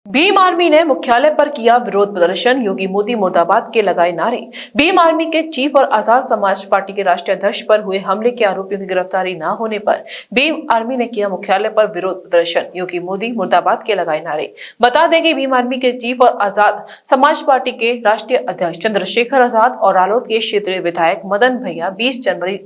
Bhim army ने मुख्यालय पर किया विरोध प्रदर्शन, योगी मोदी मुर्दाबाद के लगाए नारे। भीम आर्मी के चीफ और आजाद समाज पार्टी के राष्ट्रीय अध्यक्ष पर हुए हमले के आरोपियों की गिरफ्तारी न होने पर भीम आर्मी ने किया मुख्यालय पर विरोध प्रदर्शन, योगी मोदी मुर्दाबाद के लगाए नारे। बता दें कि भीम आर्मी के चीफ और आजाद समाज पार्टी के राष्ट्रीय अध्यक्ष चंद्रशेखर आजाद और रालोद के क्षेत्रीय विधायक मदन भैया 20 जनवरी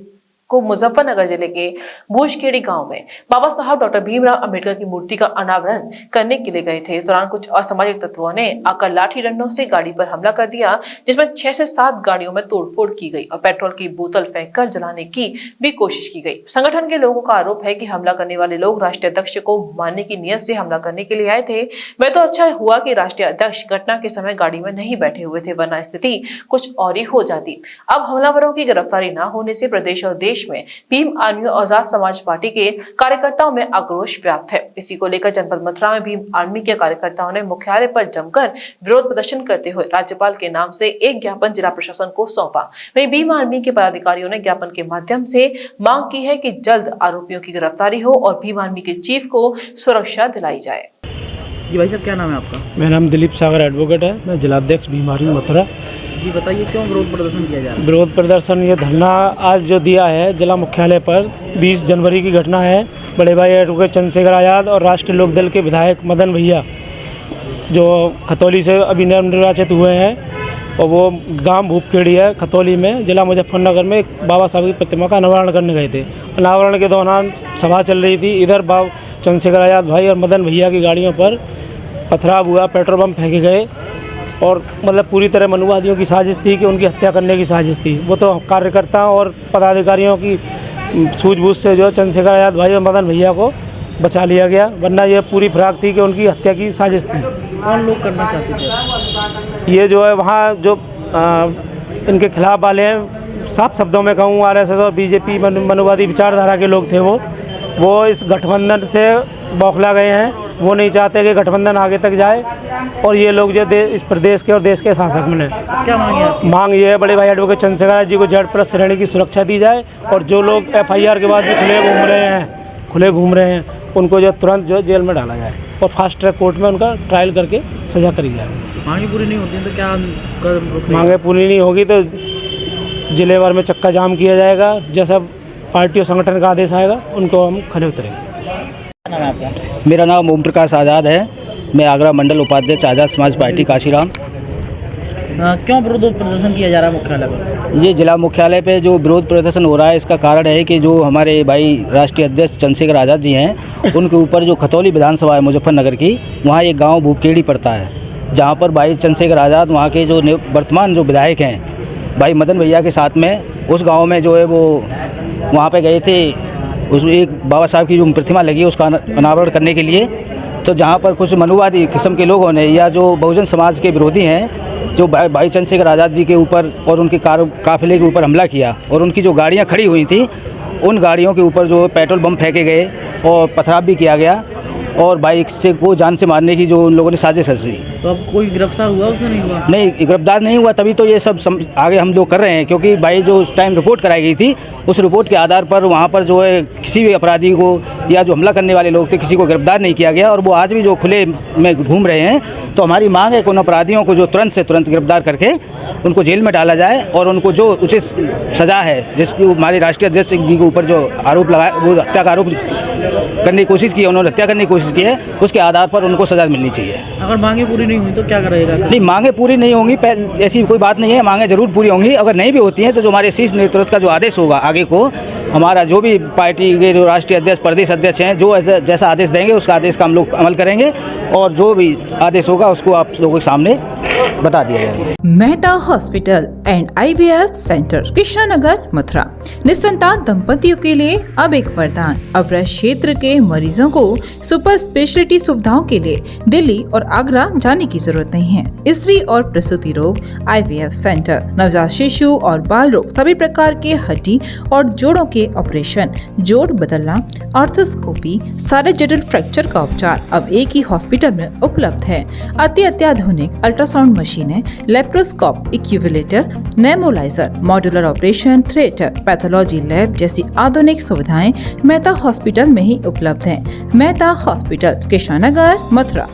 को मुजफ्फरनगर जिले के भूजखेड़ी गांव में बाबा साहब डॉक्टर भीमराव अंबेडकर की मूर्ति का अनावरण करने के लिए गए थे। इस दौरान कुछ असामाजिक तत्वों ने आकर लाठी डंडों से गाड़ी पर हमला कर दिया, जिसमें 6 से 7 गाड़ियों में तोड़फोड़ की गई और पेट्रोल की बोतल फेंककर जलाने की भी कोशिश की गई। संगठन के लोगों का आरोप है कि हमला करने वाले लोग राष्ट्रीय अध्यक्ष को मारने की नियत से हमला करने के लिए आए थे। वह तो अच्छा हुआ कि राष्ट्रीय अध्यक्ष घटना के समय गाड़ी में नहीं बैठे हुए थे, वरना स्थिति कुछ और ही हो जाती। अब हमलावरों की गिरफ्तारी न होने से प्रदेश और देश में भीम आर्मी और आजाद समाज पार्टी के कार्यकर्ताओं में आक्रोश व्याप्त है। इसी को लेकर जनपद मथुरा में भीम आर्मी के कार्यकर्ताओं ने मुख्यालय पर जमकर विरोध प्रदर्शन करते हुए राज्यपाल के नाम से एक ज्ञापन जिला प्रशासन को सौंपा। वहीं भीम आर्मी के पदाधिकारियों ने ज्ञापन के माध्यम से मांग की है कि जल्द आरोपियों की गिरफ्तारी हो और भीम आर्मी के चीफ को सुरक्षा दिलाई जाए। जी भाई साहब, क्या नाम है आपका? मेरा नाम दिलीप सागर एडवोकेट है, मैं जिलाध्यक्ष भीम आर्मी मथुरा। जी बताइए, क्यों विरोध प्रदर्शन किया जा रहा है? विरोध प्रदर्शन ये धरना आज जो दिया है जिला मुख्यालय पर 20 जनवरी की घटना है। बड़े भाई एडवोकेट चंद्रशेखर आजाद और राष्ट्रीय लोकदल के विधायक मदन भैया जो खतौली से अभी निर्वाचित हुए हैं और वो गांव भूपखेड़ी है खतौली में, जिला मुजफ्फरनगर में एक बाबा साहब की प्रतिमा का अनावरण करने गए थे। अनावरण के दौरान सभा चल रही थी, इधर बाबा चंद्रशेखर आजाद भाई और मदन भैया की गाड़ियों पर पथराव हुआ, पेट्रोल बम फेंके गए और मतलब पूरी तरह मनुवादियों की साजिश थी कि उनकी हत्या करने की साजिश थी। वो तो कार्यकर्ताओं और पदाधिकारियों की सूझबूझ से जो चंद्रशेखर आजाद भाई और मदन भैया को बचा लिया गया, वरना यह पूरी फिराक थी कि उनकी हत्या की साजिश थी। कौन लोग करना चाहते थे? ये जो है वहाँ जो इनके खिलाफ वाले हैं, साफ शब्दों में कहूँ आरएसएस और बीजेपी मनुवादी विचारधारा के लोग थे। वो इस गठबंधन से बौखला गए हैं। वो नहीं चाहते कि गठबंधन आगे तक जाए और ये लोग जो इस प्रदेश के और देश के शासक बने। क्या मांग ये है बड़े भाई एडवोकेट चंद्रशेखर जी को Z+ श्रेणी की सुरक्षा दी जाए और जो लोग FIR के बाद भी खुले घूम रहे हैं उनको जो तुरंत जो जेल में डाला जाए और फास्ट ट्रैक कोर्ट में उनका ट्रायल करके सजा करी जाए। मांगे पूरी नहीं होती तो क्या मांगे पूरी नहीं होगी तो जिले भर में चक्का जाम किया जाएगा। जैसा पार्टी और संगठन का आदेश आएगा उनको हम खड़े उतरेंगे। क्या नाम है आपका? मेरा नाम ओम प्रकाश आज़ाद है, मैं आगरा मंडल उपाध्यक्ष आज़ाद समाज पार्टी काशीराम। क्यों विरोध प्रदर्शन किया जा रहा है मुख्यालय पर? ये जिला मुख्यालय पे जो विरोध प्रदर्शन हो रहा है इसका कारण है कि जो हमारे भाई राष्ट्रीय अध्यक्ष चंद्रशेखर आज़ाद जी हैं उनके ऊपर जो खतौली विधानसभा है मुजफ्फरनगर की, वहाँ एक गांव भूपखेड़ी पड़ता है, जहाँ पर भाई चंद्रशेखर आज़ाद वहाँ के जो वर्तमान जो विधायक हैं भाई मदन भैया के साथ में उस गाँव में जो है वो वहाँ पर गए थे। उसमें एक बाबा साहब की जो प्रतिमा लगी है उसका अनावरण करने के लिए, तो जहाँ पर कुछ मनुवादी किस्म के लोगों ने या जो बहुजन समाज के विरोधी हैं जो भाई चंद्रशेखर आज़ाद जी के ऊपर और उनके काफिले के ऊपर हमला किया और उनकी जो गाड़ियाँ खड़ी हुई थी उन गाड़ियों के ऊपर जो पेट्रोल बम फेंके गए और पथराव भी किया गया और बाइक से को जान से मारने की जो उन लोगों ने साजिश रची। तो अब कोई गिरफ्तार हुआ उसमें? नहीं हुआ। नहीं, गिरफ्तार नहीं हुआ, तभी तो ये सब आगे हम लोग कर रहे हैं, क्योंकि भाई जो उस टाइम रिपोर्ट कराई गई थी उस रिपोर्ट के आधार पर वहाँ पर जो है किसी भी अपराधी को या जो हमला करने वाले लोग थे किसी को गिरफ्तार नहीं किया गया और वो आज भी जो खुले में घूम रहे हैं। तो हमारी मांग है कि उन अपराधियों को जो तुरंत से तुरंत गिरफ्तार करके उनको जेल में डाला जाए और उनको जो उचित सज़ा है, जिसकी हमारे राष्ट्रीय अध्यक्ष जी के ऊपर जो आरोप लगाया, वो हत्या का आरोप करने की कोशिश की है, उन्होंने हत्या करने की कोशिश की है, उसके आधार पर उनको सज़ा मिलनी चाहिए। अगर मांगे पूरी नहीं हुई तो क्या करेगा? नहीं, मांगे पूरी नहीं होंगी, ऐसी कोई बात नहीं है, मांगे जरूर पूरी होंगी। अगर नहीं भी होती हैं तो जो हमारे शीर्ष नेतृत्व का जो आदेश होगा आगे को, हमारा जो भी पार्टी के जो राष्ट्रीय अध्यक्ष प्रदेश अध्यक्ष हैं जो जैसा आदेश देंगे उसका आदेश का हम लोग अमल करेंगे और जो भी आदेश होगा उसको आप लोगों के सामने बता दिया जाएगा। Mehta hospital and IVF centre, Krishnanagar, Mathura. निसंतान दंपतियों के लिए अब एक वरदान। अब क्षेत्र के मरीजों को सुपर स्पेशलिटी सुविधाओं के लिए दिल्ली और आगरा जाने की जरूरत नहीं है। स्त्री और प्रसूति रोग IVF सेंटर, नवजात शिशु और बाल रोग, सभी प्रकार के हड्डी और जोड़ों के ऑपरेशन, जोड़ बदलना, आर्थोस्कोपी, सारे जटिल फ्रैक्चर का उपचार अब एक ही हॉस्पिटल में उपलब्ध है। अत्याधुनिक अल्ट्रासाउंड मशीनें, लेप्रोस्कोप, इक्यूविलेटर, नेमोलाइजर, modular operation theatre, pathology lab जैसी आधुनिक सुविधाएं मेहता हॉस्पिटल में ही उपलब्ध हैं। मेहता हॉस्पिटल, कृष्णानगर, मथुरा।